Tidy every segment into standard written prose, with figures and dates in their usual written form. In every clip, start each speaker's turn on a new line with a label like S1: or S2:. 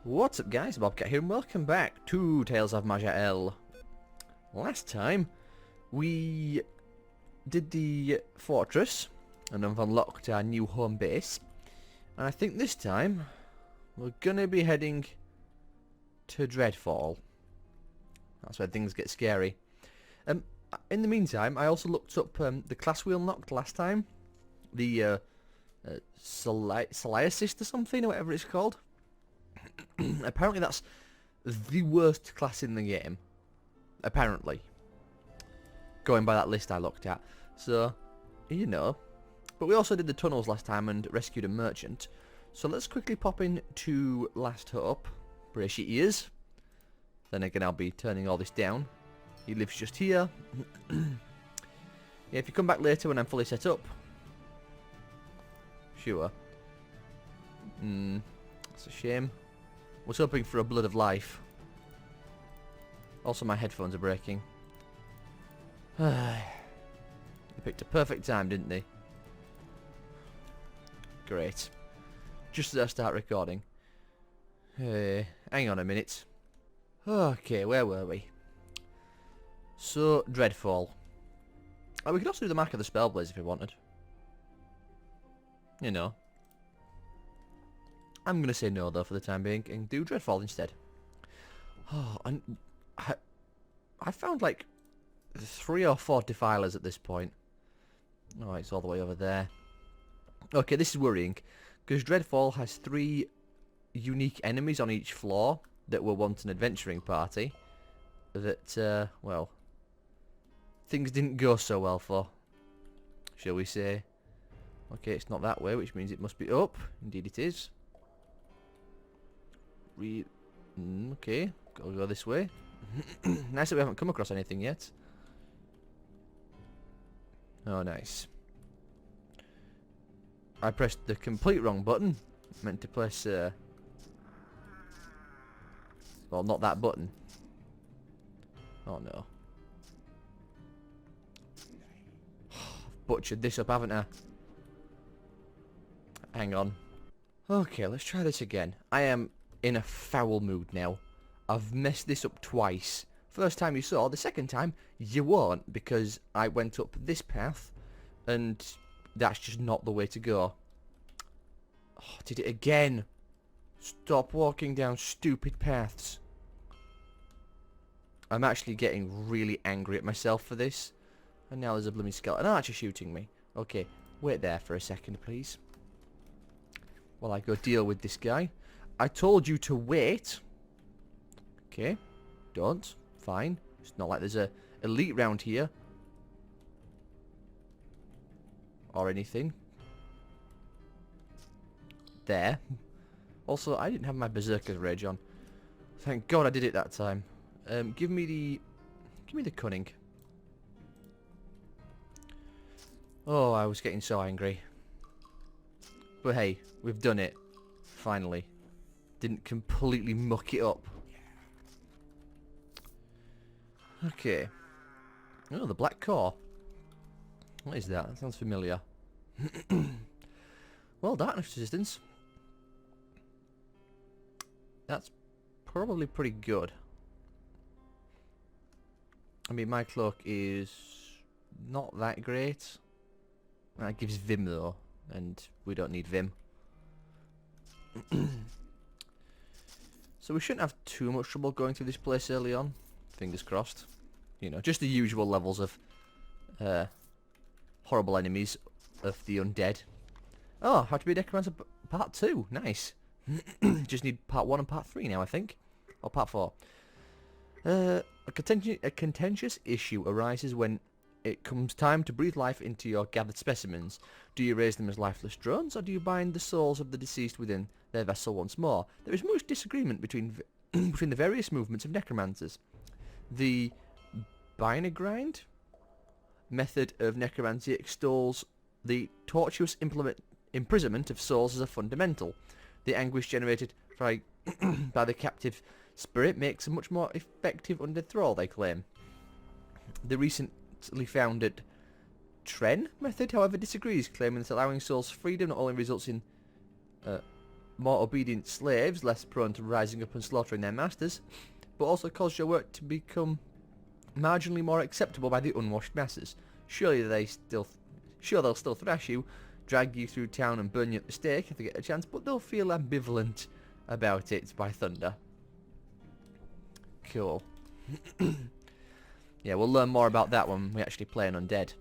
S1: What's up guys, Bobcat here and welcome back to Tales of Maj'Eyal. Last time we did the fortress and have unlocked our new home base, and I think this time we're gonna be heading to Dreadfall. That's where things get scary. In the meantime, I also looked up the class we unlocked last time, the Psoriasis or something, or whatever it's called. Apparently that's the worst class in the game. Apparently. Going by that list I looked at. So, you know. But we also did the tunnels last time and rescued a merchant. So let's quickly pop in to Last Hope. Brace your ears. Then again I'll be turning all this down. He lives just here. Yeah, if you come back later when I'm fully set up. Sure. That's a shame. Was hoping for a blood of life. Also my headphones are breaking. They picked a perfect time, didn't they? Great. Just as I start recording. Hang on a minute. Okay, where were we? So, Dreadfall. Oh, we could also do the Mark of the Spellblaze if we wanted. You know. I'm going to say no though for the time being and do Dreadfall instead. Oh, and I found like 3 or 4 defilers at this point. Oh, it's all the way over there. Okay, this is worrying because Dreadfall has 3 unique enemies on each floor that will want an adventuring party that, well, things didn't go so well for, shall we say. Okay, it's not that way, which means it must be up. Indeed it is. Okay, gotta go this way. Nice that we haven't come across anything yet. Oh, nice. I pressed the complete wrong button. Meant to press, well, not that button. Oh, no. I've butchered this up, haven't I? Hang on. Okay, let's try this again. I am in a foul mood now. I've messed this up twice. First time you saw, the second time you won't, because I went up this path and that's just not the way to go. Oh, did it again. Stop walking down stupid paths. I'm actually getting really angry at myself for this. And now there's a blooming skeleton archer shooting me. Okay, wait there for a second, please. While I go deal with this guy. I told you to wait. Okay. Don't. Fine. It's not like there's a elite round here. Or anything. There. Also, I didn't have my Berserker's rage on. Thank God I did it that time. Give me the cunning. Oh, I was getting so angry. But hey, we've done it. Finally. Didn't completely muck it up. Okay. Oh, the black core. What is that? That sounds familiar. Well, darkness resistance. That's probably pretty good. I mean, my cloak is not that great. That gives Vim though, and we don't need Vim. So we shouldn't have too much trouble going through this place early on. Fingers crossed. You know, just the usual levels of horrible enemies of the undead. Oh, how to be a necromancer part 2. Nice. Just need part 1 and part 3 now, I think. Or part 4. A contentious issue arises when it comes time to breathe life into your gathered specimens. Do you raise them as lifeless drones, or do you bind the souls of the deceased within their vessel once more? There is much disagreement between between the various movements of necromancers. The Binegrind method of necromancy extols the tortuous imprisonment of souls as a fundamental. The anguish generated by the captive spirit makes a much more effective undead thrall, they claim. The recently founded Tren method, however, disagrees, claiming that allowing souls freedom not only results in more obedient slaves, less prone to rising up and slaughtering their masters, but also cause your work to become marginally more acceptable by the unwashed masses. Sure, they'll still thrash you, drag you through town and burn you at the stake if they get a chance, but they'll feel ambivalent about it, by thunder. Cool. Yeah, we'll learn more about that when we actually play an undead.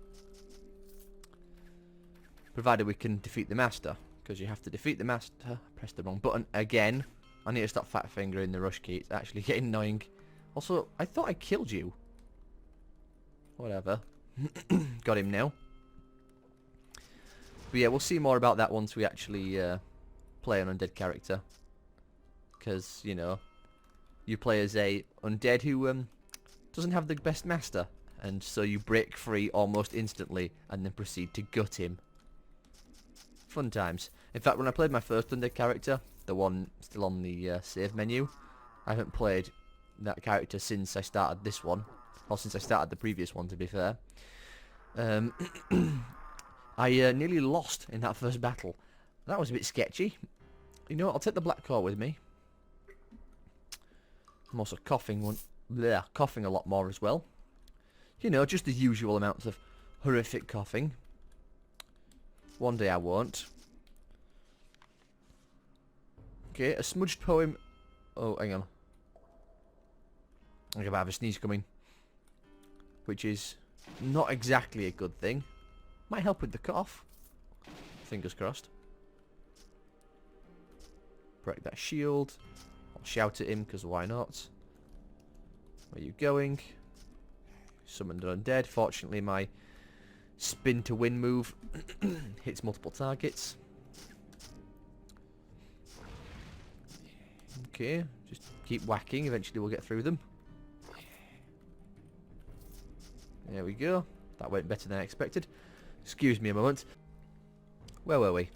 S1: Provided we can defeat the master, because you have to defeat the master. Press the wrong button again. I need to stop fat fingering the rush key. It's actually getting annoying. Also, I thought I killed you. Whatever. Got him now. But yeah, we'll see more about that once we actually play an undead character. Because, you know, you play as a undead who doesn't have the best master. And so you break free almost instantly and then proceed to gut him. Fun times. In fact, when I played my first undead character, the one still on the save menu, I haven't played that character since I started this one. Or since I started the previous one, to be fair. I nearly lost in that first battle. That was a bit sketchy. You know what, I'll take the black core with me. I'm also coughing a lot more as well. You know, just the usual amounts of horrific coughing. One day I won't. Okay, a smudged poem. Oh, hang on. I have a sneeze coming. Which is not exactly a good thing. Might help with the cough. Fingers crossed. Break that shield. I'll shout at him, because why not? Where are you going? Summoned an undead. Fortunately, my spin to win move hits multiple targets. Okay, just keep whacking. Eventually we'll get through them. There we go. That went better than I expected. Excuse me a moment. Where were we?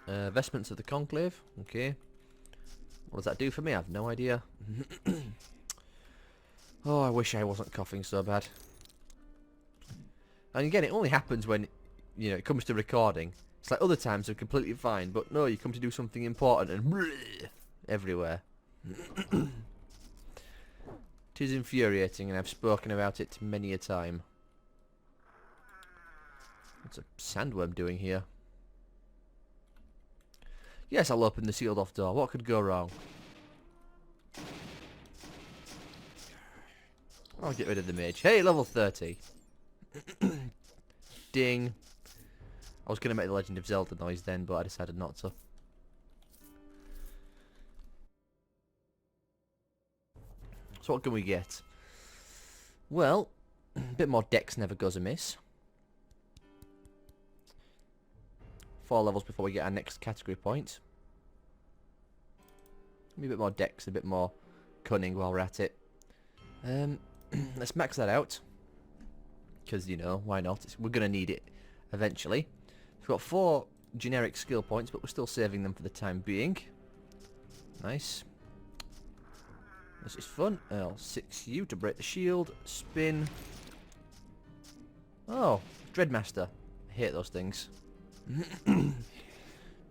S1: Vestments of the Conclave. Okay. What does that do for me? I have no idea. Oh, I wish I wasn't coughing so bad. And again, it only happens when, you know, it comes to recording. It's like other times are completely fine, but no, you come to do something important and bleh, everywhere. It is infuriating, and I've spoken about it many a time. What's a sandworm doing here? Yes, I'll open the sealed off door. What could go wrong? I'll get rid of the mage. Hey, level 30. Ding. I was going to make the Legend of Zelda noise then, but I decided not to. So what can we get? Well, a bit more dex never goes amiss. 4 levels before we get our next category point. Maybe a bit more dex, a bit more cunning while we're at it. Let's max that out. Because, you know, why not? We're going to need it eventually. We've got 4 generic skill points, but we're still saving them for the time being. Nice. This is fun. I'll 6 you to break the shield. Spin. Oh, Dreadmaster. I hate those things.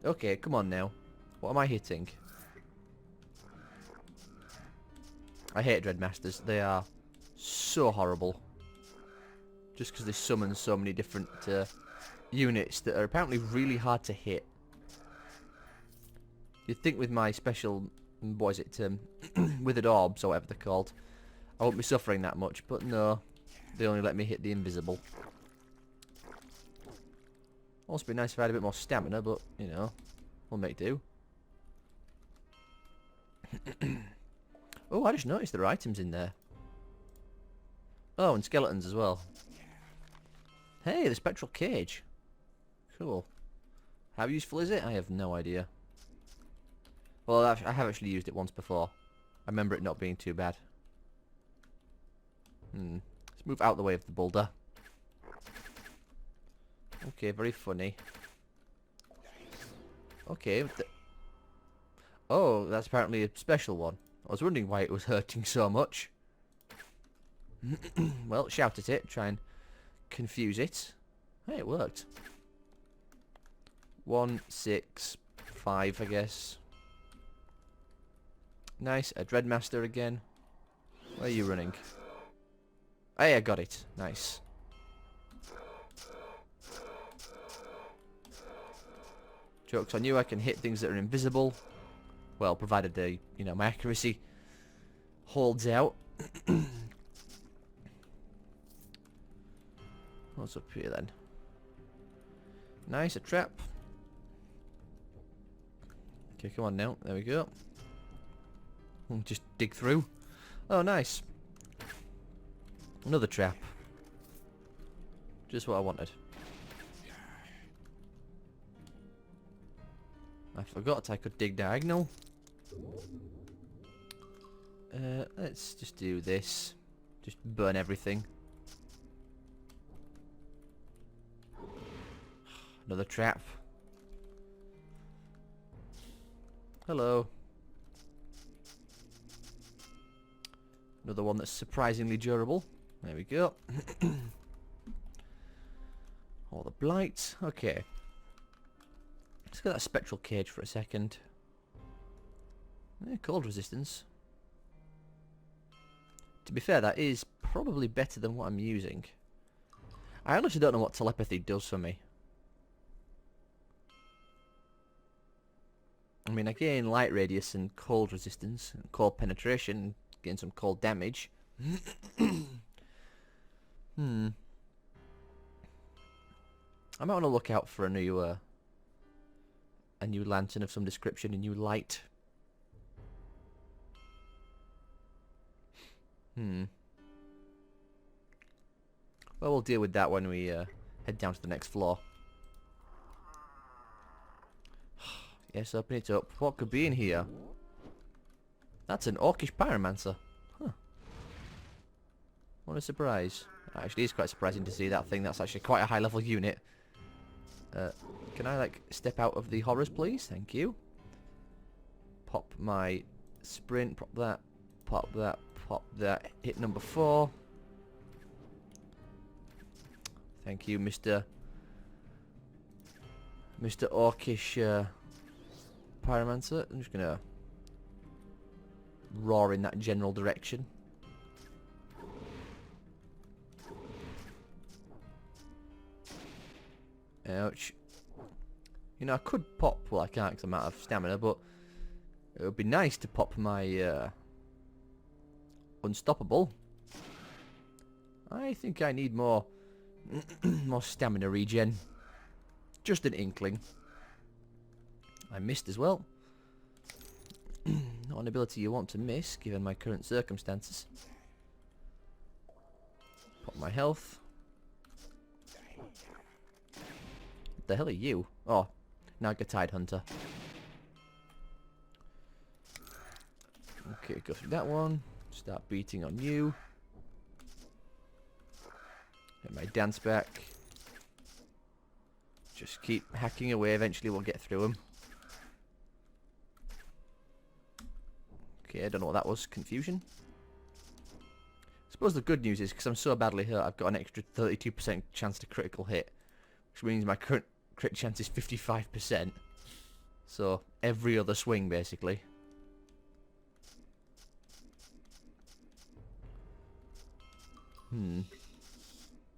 S1: Okay, come on now. What am I hitting? I hate Dreadmasters. They are so horrible. Just because they summon so many different units that are apparently really hard to hit. You'd think with my special, what is it, withered orbs or whatever they're called, I won't be suffering that much, but no. They only let me hit the invisible. Also be nice if I had a bit more stamina, but, you know, we'll make do. Oh, I just noticed there are items in there. Oh, and skeletons as well. Hey, the spectral cage. Cool. How useful is it? I have no idea. Well, I have actually used it once before. I remember it not being too bad. Let's move out the way of the boulder. Okay, very funny. Okay. Oh, that's apparently a special one. I was wondering why it was hurting so much. Well, shout at it. Try and confuse it. Hey, it worked. 1, 6, 5, I guess. Nice. A Dreadmaster again. Where are you running? Hey, I got it. Nice. Joke's on you, I can hit things that are invisible. Well, provided they, you know, my accuracy holds out. What's up here then? Nice, a trap. Okay, come on now. There we go. We'll just dig through. Oh, nice. Another trap. Just what I wanted. I forgot I could dig diagonal. Let's just do this. Just burn everything. Another trap. Hello. Another one that's surprisingly durable. There we go. All the blights. Okay. Let's get that spectral cage for a second. Cold resistance. To be fair, that is probably better than what I'm using. I honestly don't know what telepathy does for me. I mean, I gain light radius and cold resistance, and cold penetration, gain some cold damage. I might want to look out for a new lantern of some description, a new light. Well, we'll deal with that when we head down to the next floor. Yes, open it up. What could be in here? That's an orcish pyromancer. Huh. What a surprise. Actually, it's quite surprising to see that thing. That's actually quite a high level unit. Can I, like, step out of the horrors, please? Thank you. Pop my sprint. Pop that. Pop that. Pop that. Hit number 4. Thank you, Mr. Orcish pyromancer. I'm just gonna roar in that general direction. Ouch. You know, I could pop, well I can't because I'm out of stamina, but it would be nice to pop my unstoppable. I think I need more more stamina regen. Just an inkling. I missed as well. Not an ability you want to miss given my current circumstances. Pop my health. What the hell are you? Oh, Nagatide Hunter. Okay, go through that one. Start beating on you. Get my dance back. Just keep hacking away. Eventually we'll get through them. Okay, I don't know what that was. Confusion? I suppose the good news is, because I'm so badly hurt, I've got an extra 32% chance to critical hit. Which means my current crit chance is 55%. So, every other swing, basically.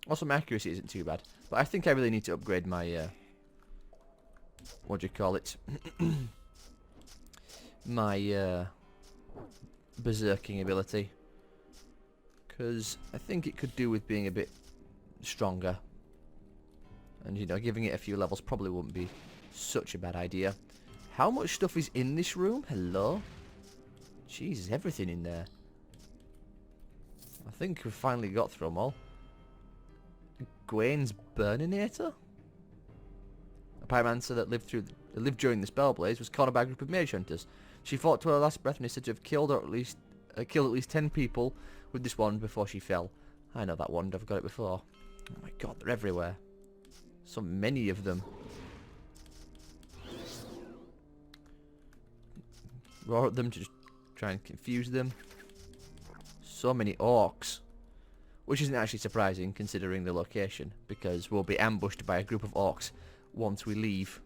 S1: Also, my accuracy isn't too bad. But I think I really need to upgrade my, what do you call it? My, berserking ability. Because I think it could do with being a bit stronger. And, you know, giving it a few levels probably wouldn't be such a bad idea. How much stuff is in this room? Hello? Jesus, everything in there. I think we've finally got through them all. Gwen's Burninator? A pyromancer that lived during the Spellblaze was cornered by a group of mage hunters. She fought to her last breath and is said to have killed at least 10 people with this wand before she fell. I know that wand, I've got it before. Oh my god, they're everywhere. So many of them. Roar at them to just try and confuse them. So many orcs. Which isn't actually surprising considering the location, because we'll be ambushed by a group of orcs once we leave.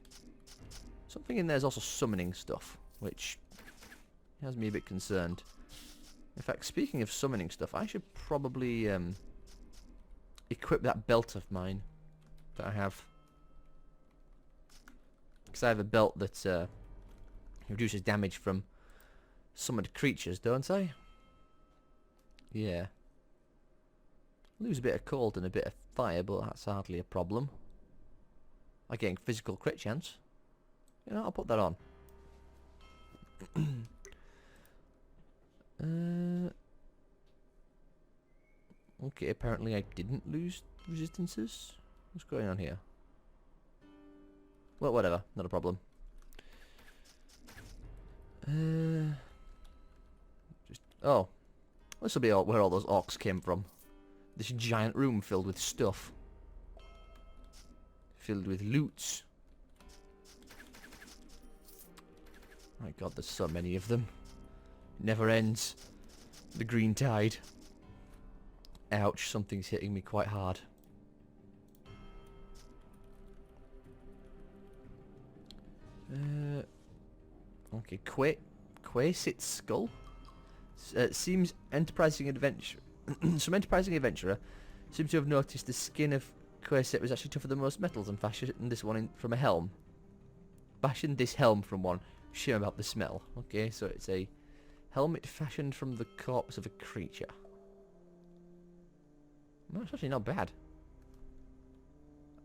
S1: Something in there is also summoning stuff, which has me a bit concerned. In fact, speaking of summoning stuff, I should probably equip that belt of mine that I have. Because I have a belt that reduces damage from summoned creatures, don't I? Yeah. Lose a bit of cold and a bit of fire, but that's hardly a problem. I'm getting physical crit chance. You know, I'll put that on. Okay, apparently I didn't lose resistances. What's going on here? Well, whatever, not a problem. Oh, this will be where all those orcs came from. This giant room filled with stuff. Filled with loots. My god, there's so many of them. Never ends. The green tide. Ouch, something's hitting me quite hard. Okay, Quasit's skull. Seems enterprising adventure. Some enterprising adventurer seems to have noticed the skin of Quasit was actually tougher than most metals and fashioned this one from a helm. Fashioned this helm from one. Shame about the smell. Okay, so it's a helmet fashioned from the corpse of a creature. No, it's actually not bad.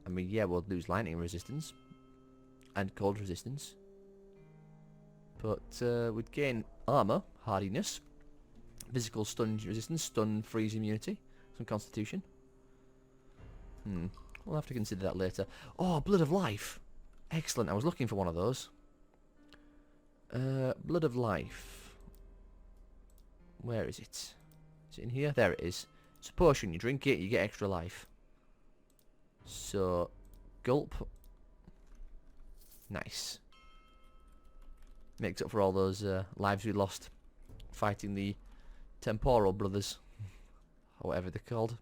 S1: I mean, yeah, we'll lose lightning resistance and cold resistance, but we'd gain armor, hardiness, physical stun resistance, stun, freeze immunity, some constitution. We'll have to consider that later. Oh, Blood of Life. Excellent, I was looking for one of those. Blood of Life. Where is it? Is it in here? There it is. It's a potion. You drink it, you get extra life. So, gulp. Nice. Makes up for all those lives we lost fighting the temporal brothers. Or whatever they're called.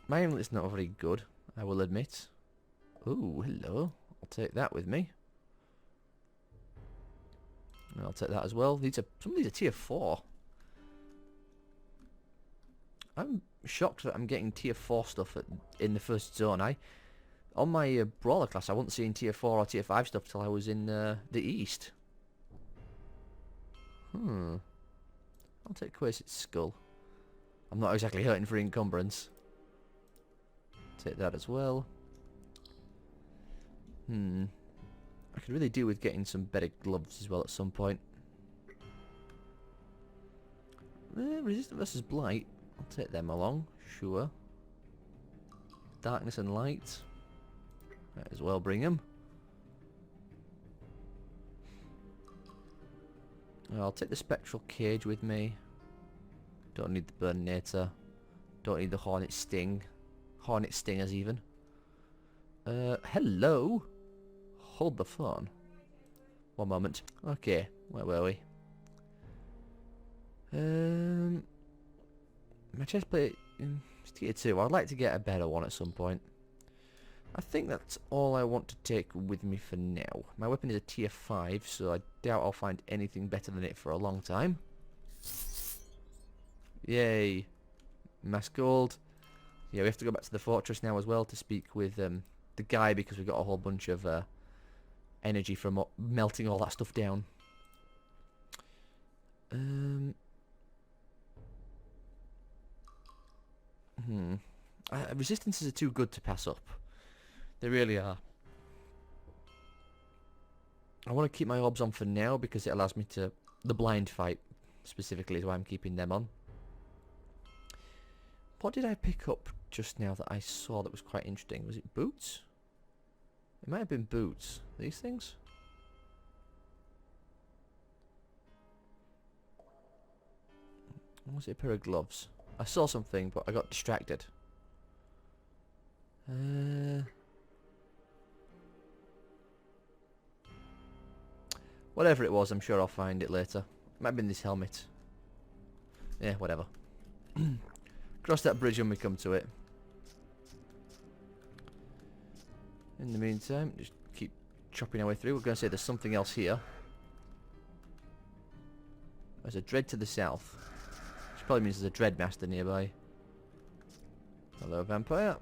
S1: My amulet's not very good, I will admit. Ooh, hello. I'll take that with me. And I'll take that as well. Some of these are tier 4. I'm shocked that I'm getting tier 4 stuff in the first zone. On my brawler class, I wasn't seeing tier 4 or tier 5 stuff till I was in the east. I'll take Quasit's skull. I'm not exactly hurting for encumbrance. Take that as well. I could really do with getting some better gloves as well at some point. Resistant versus Blight. I'll take them along, sure. Darkness and Light. Might as well bring them. I'll take the Spectral Cage with me. Don't need the Burninator. Don't need the Hornet Sting. Hornet Stingers even. Hello? Hold the phone. One moment. Okay, where were we? My chest plate is tier 2. I'd like to get a better one at some point. I think that's all I want to take with me for now. My weapon is a tier 5, so I doubt I'll find anything better than it for a long time. Yay. Mass gold. Yeah, we have to go back to the fortress now as well to speak with the guy, because we've got a whole bunch of energy from melting all that stuff down. Resistances are too good to pass up. They really are. I want to keep my orbs on for now because it allows me to... The blind fight specifically is why I'm keeping them on. What did I pick up just now that I saw that was quite interesting? Was it boots? It might have been boots. These things? Or was it a pair of gloves? I saw something, but I got distracted. Whatever it was, I'm sure I'll find it later. Might have been this helmet. Yeah, whatever. Cross that bridge when we come to it. In the meantime, just keep chopping our way through. We're going to say there's something else here. There's a dread to the south. Which probably means there's a dread master nearby. Hello, vampire.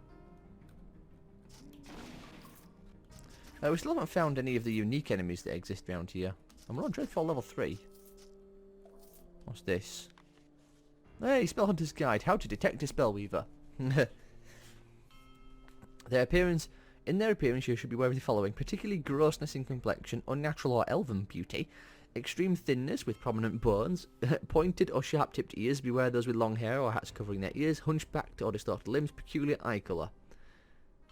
S1: We still haven't found any of the unique enemies that exist around here. And we're on Dreadfall level 3. What's this? Hey, Spellhunter's Guide. How to detect a Spellweaver. In their appearance, you should be aware of the following. Particularly grossness in complexion, unnatural or elven beauty, extreme thinness with prominent bones, pointed or sharp-tipped ears, beware those with long hair or hats covering their ears, hunchbacked or distorted limbs, peculiar eye colour.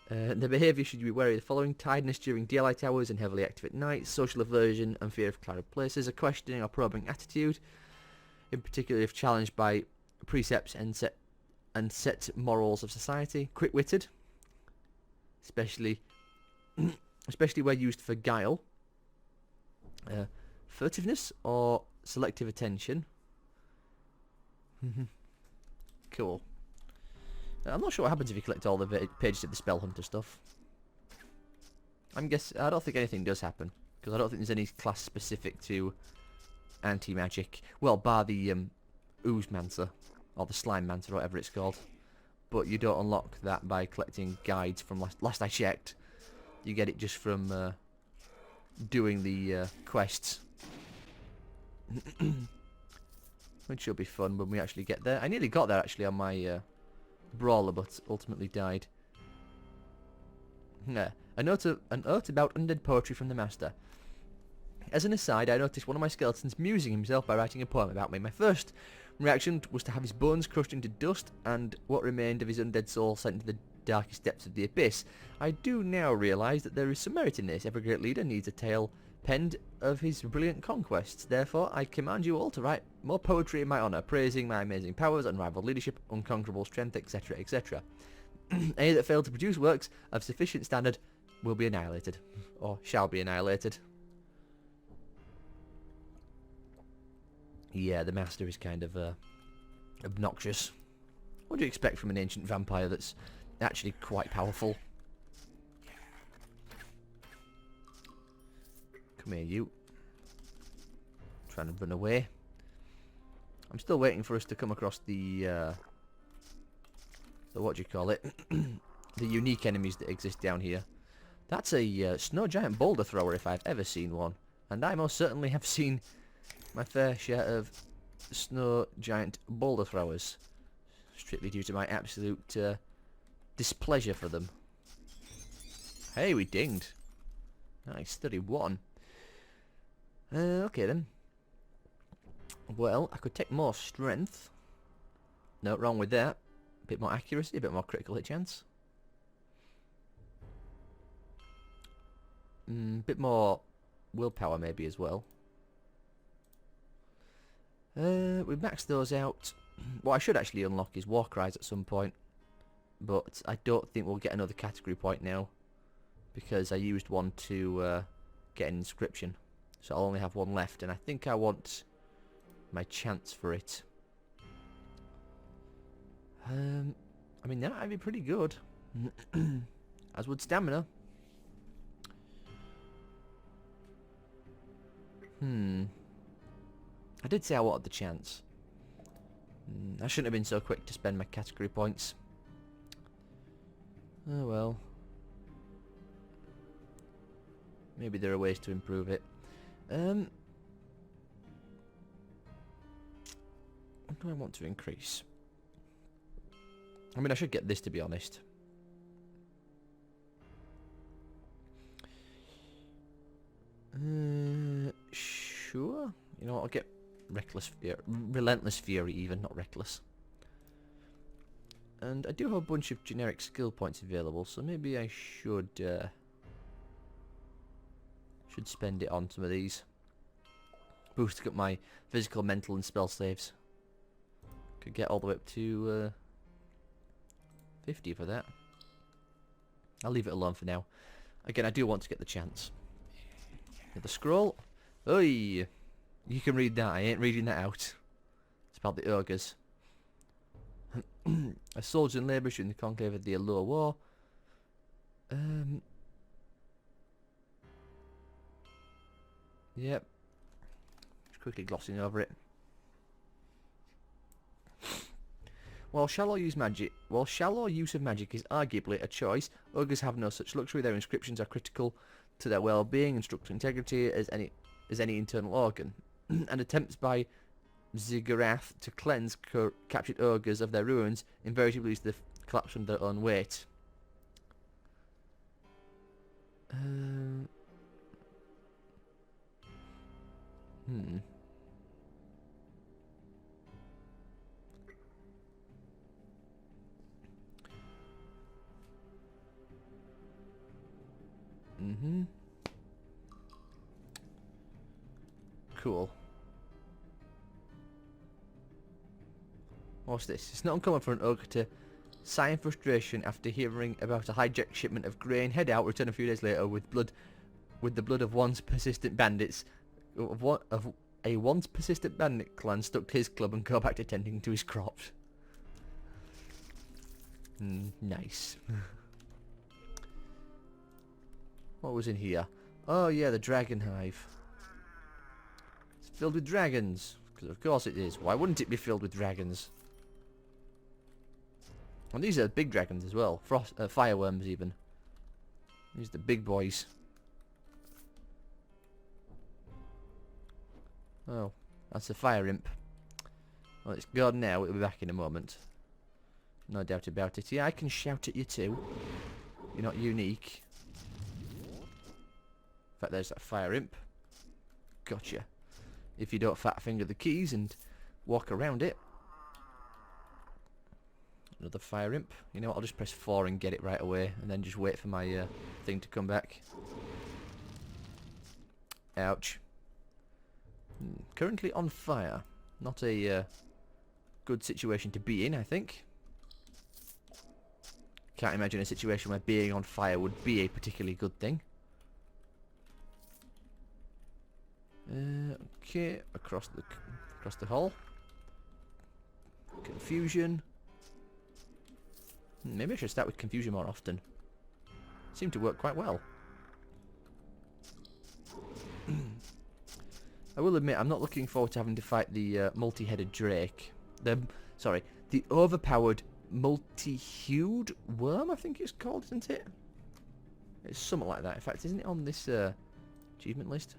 S1: The behaviour should be wary of the following: tiredness during daylight hours and heavily active at night, social aversion and fear of crowded places, a questioning or probing attitude, in particular if challenged by precepts and set morals of society, quick-witted, especially where used for guile, furtiveness or selective attention. Cool. I'm not sure what happens if you collect all the pages of the Spell Hunter stuff. I don't think anything does happen, because I don't think there's any class specific to anti-magic. Well, bar the Ooze-mancer, or the Slime-mancer, or whatever it's called. But you don't unlock that by collecting guides from last I checked. You get it just from doing the quests. Which should be fun when we actually get there. I nearly got there actually on my brawler, but ultimately died. A note about undead poetry from the master. As an aside, I noticed one of my skeletons musing himself by writing a poem about me. My first reaction was to have his bones crushed into dust and what remained of his undead soul sent into the darkest depths of the abyss. I do now realise that there is some merit in this. Every great leader needs a tale penned of his brilliant conquests. Therefore, I command you all to write more poetry in my honour, praising my amazing powers, unrivaled leadership, unconquerable strength, etc., etc. Any that fail to produce works of sufficient standard will be annihilated, or shall be annihilated. Yeah, the master is kind of obnoxious. What do you expect from an ancient vampire that's actually quite powerful? Come here, you. Trying to run away. I'm still waiting for us to come across the what do you call it? The unique enemies that exist down here. That's a snow giant boulder thrower if I've ever seen one. And I most certainly have seen my fair share of snow giant boulder throwers. Strictly due to my absolute displeasure for them. Hey, we dinged. Nice, 31. Okay then. Well, I could take more strength. No, wrong with that. A bit more accuracy, a bit more critical hit chance. Bit more willpower maybe as well. We maxed those out. What I should actually unlock is war cries at some point. But I don't think we'll get another category point now. Because I used one to get an inscription. So I'll only have one left. And I think I want my chance for it. I mean, that might be pretty good. As would stamina. I did say I wanted the chance. I shouldn't have been so quick to spend my category points. Oh well. Maybe there are ways to improve it. What do I want to increase? I mean, I should get this, to be honest. Sure. You know what, I'll get Relentless Fury even, not Reckless. And I do have a bunch of generic skill points available, so maybe I should spend it on some of these. Boosting up my physical, mental and spell saves. Could get all the way up to 50 for that. I'll leave it alone for now. Again, I do want to get the chance. Get the scroll. Oi! You can read that, I ain't reading that out. It's about the ogres. A soldier in labour during the conclave of the Allure War. Yep. Just quickly glossing over it. While shallow use of magic is arguably a choice, ogres have no such luxury. Their inscriptions are critical to their well-being and structural integrity as any internal organ. And attempts by Ziggurath to cleanse captured ogres of their ruins invariably leads to the collapse under their own weight. Cool. What's this? It's not uncommon for an ogre to sigh in frustration after hearing about a hijacked shipment of grain, head out, return a few days later with the blood of once persistent bandits of a once persistent bandit clan stuck to his club, and go back to tending to his crops. Nice. What was in here? Oh yeah, the dragon hive. It's filled with dragons. Because of course it is. Why wouldn't it be filled with dragons? And these are big dragons as well. Fireworms even. These are the big boys. Oh, that's a fire imp. Well, it's gone now. It'll be back in a moment. No doubt about it. Yeah, I can shout at you too. You're not unique. In fact, there's that fire imp. Gotcha. If you don't fat finger the keys and walk around it. Another fire imp. You know what, I'll just press 4 and get it right away, and then just wait for my thing to come back. Ouch. Currently on fire. Not a good situation to be in, I think. Can't imagine a situation where being on fire would be a particularly good thing. Okay, across the hall. Confusion. Maybe I should start with confusion more often. Seemed to work quite well. I will admit, I'm not looking forward to having to fight the multi-headed drake. The overpowered multi-hued worm, I think it's called, isn't it? It's something like that. In fact, isn't it on this achievement list?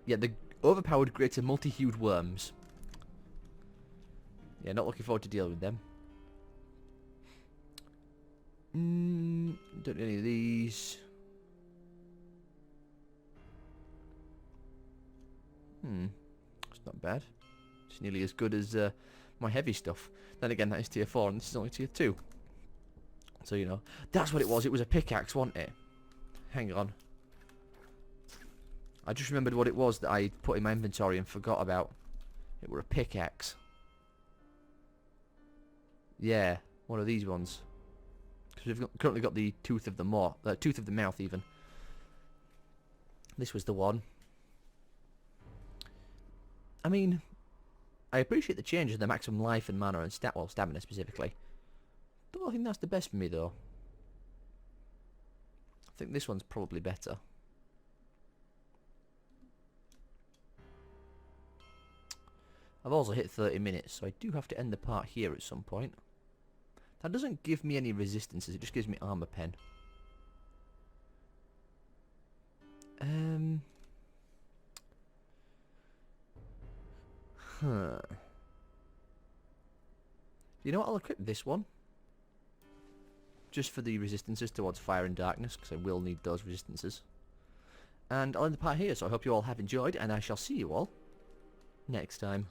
S1: Yeah, the overpowered greater multi-hued worms. Yeah, not looking forward to dealing with them. Don't need any of these. It's not bad. It's nearly as good as my heavy stuff. Then again, that is tier 4 and this is only tier 2. So, you know. That's what it was. It was a pickaxe, wasn't it? Hang on. I just remembered what it was that I put in my inventory and forgot about. It were a pickaxe. Yeah, one of these ones. Because we've currently got the tooth of the mouth even. This was the one. I mean, I appreciate the change in the maximum life and mana and stamina specifically. Don't think that's the best for me though. I think this one's probably better. I've also hit 30 minutes, so I do have to end the part here at some point. That doesn't give me any resistances, it just gives me armor pen. You know what, I'll equip this one. Just for the resistances towards fire and darkness, because I will need those resistances. And I'll end the part here, so I hope you all have enjoyed, and I shall see you all next time.